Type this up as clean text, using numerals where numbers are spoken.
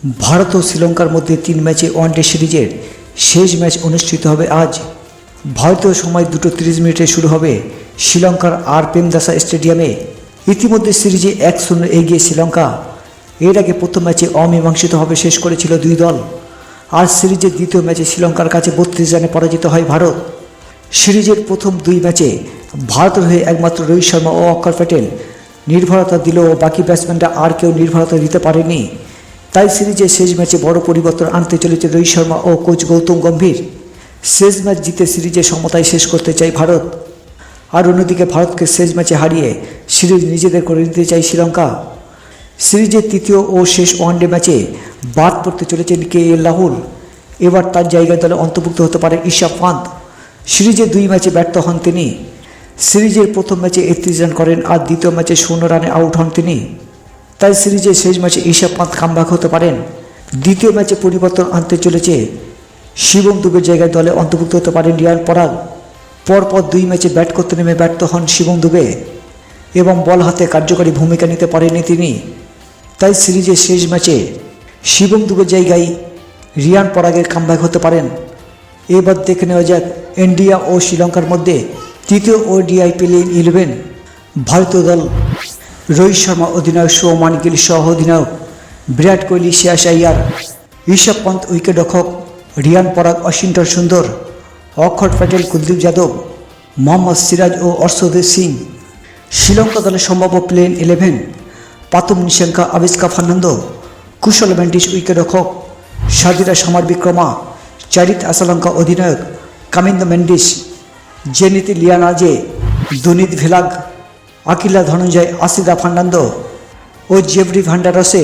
ভারত ও শ্রীলঙ্কার মধ্যে 3 ম্যাচে ওয়ানডে সিরিজের শেষ ম্যাচ অনুষ্ঠিত হবে আজ। ভারতীয় সময় 2:30 শুরু হবে শ্রীলঙ্কার আর প্রেমদাসা স্টেডিয়ামে। ইতিমধ্যে সিরিজে 1-0 এগিয়ে শ্রীলঙ্কা। এর আগে প্রথম ম্যাচে অমীমাংসিতভাবে শেষ করেছিল দুই দল। আর সিরিজের দ্বিতীয় ম্যাচে শ্রীলঙ্কার কাছে 32 রানে পরাজিত হয় ভারত। সিরিজের প্রথম দুই ম্যাচে ভারতের হয়ে একমাত্র রোহিত শর্মা ও অক্ষর প্যাটেল নির্ভরতা দিলেও বাকি ব্যাটসম্যানরা আর কেউ নির্ভরতা দিতে পারেনি। তাই সিরিজের শেষ ম্যাচে বড় পরিবর্তন আনতে চলেছে রোহিত শর্মা ও কোচ গৌতম গম্ভীর। শেষ ম্যাচ জিতে সিরিজের সমতায় শেষ করতে চায় ভারত। আর অন্যদিকে ভারতকে শেষ ম্যাচে হারিয়ে সিরিজ নিজেদের করে নিতে চায় শ্রীলঙ্কা। সিরিজের তৃতীয় ও শেষ ওয়ানডে ম্যাচে বাদ পড়তে চলেছেন KL রাহুল। এবার তার জায়গায় দলে অন্তর্ভুক্ত হতে পারে ঋষভ পান্ত। সিরিজে 2 ম্যাচে ব্যর্থ হন তিনি। সিরিজের প্রথম ম্যাচে 31 রান করেন আর দ্বিতীয় ম্যাচে 0 রানে আউট হন তিনি। তাই সিরিজের শেষ ম্যাচে ঋষভ পান্ত কামব্যাক হতে পারেন। দ্বিতীয় ম্যাচে পরিবর্তন আনতে চলেছে শিবম দুবের জায়গায় দলে অন্তর্ভুক্ত হতে পারেন রিয়ান পরাগ। পরপর 2 ম্যাচে ব্যাট করতে নেমে ব্যর্থ হন শিবম দুবে এবং বল হাতে কার্যকরী ভূমিকা নিতে পারেননি তিনি। তাই সিরিজের শেষ ম্যাচে শিবম দুবের জায়গায় রিয়ান পরাগের কামব্যাক হতে পারেন। এবার দেখে নেওয়া যাক ইন্ডিয়া ও শ্রীলঙ্কার মধ্যে তৃতীয় ODI প্লেইং 11। ভারতীয় দল: রোহিত শর্মা অধিনায়ক, শুভমান গিল সহ অধিনায়ক, বিরাট কোহলি, শ্রেয়াস আইয়ার, ঋষভ পন্ত উইকেটরক্ষক, রিয়ান পরাগ, অশ্বিন সুন্দর, অক্ষর প্যাটেল, কুলদীপ যাদব, মোহাম্মদ সিরাজ ও অর্শদীপ সিং। শ্রীলঙ্কা দলের সম্ভাব্য প্লেইং 11: পাতুম নিশাঙ্কা, আবিষ্কা ফার্নান্দো, কুশল মেন্ডিস উইকেটরক্ষক, সাজিরা সামার বিক্রমা, চারিত আসালঙ্কা অধিনায়ক, কামিন্দ মেন্ডিস, জেনিত লিয়ানাজে, দুনিত ভেলাগ, আকিলা ধনঞ্জয়, আসিদা ফার্নান্দো ও জেফরি ভান্ডারসে।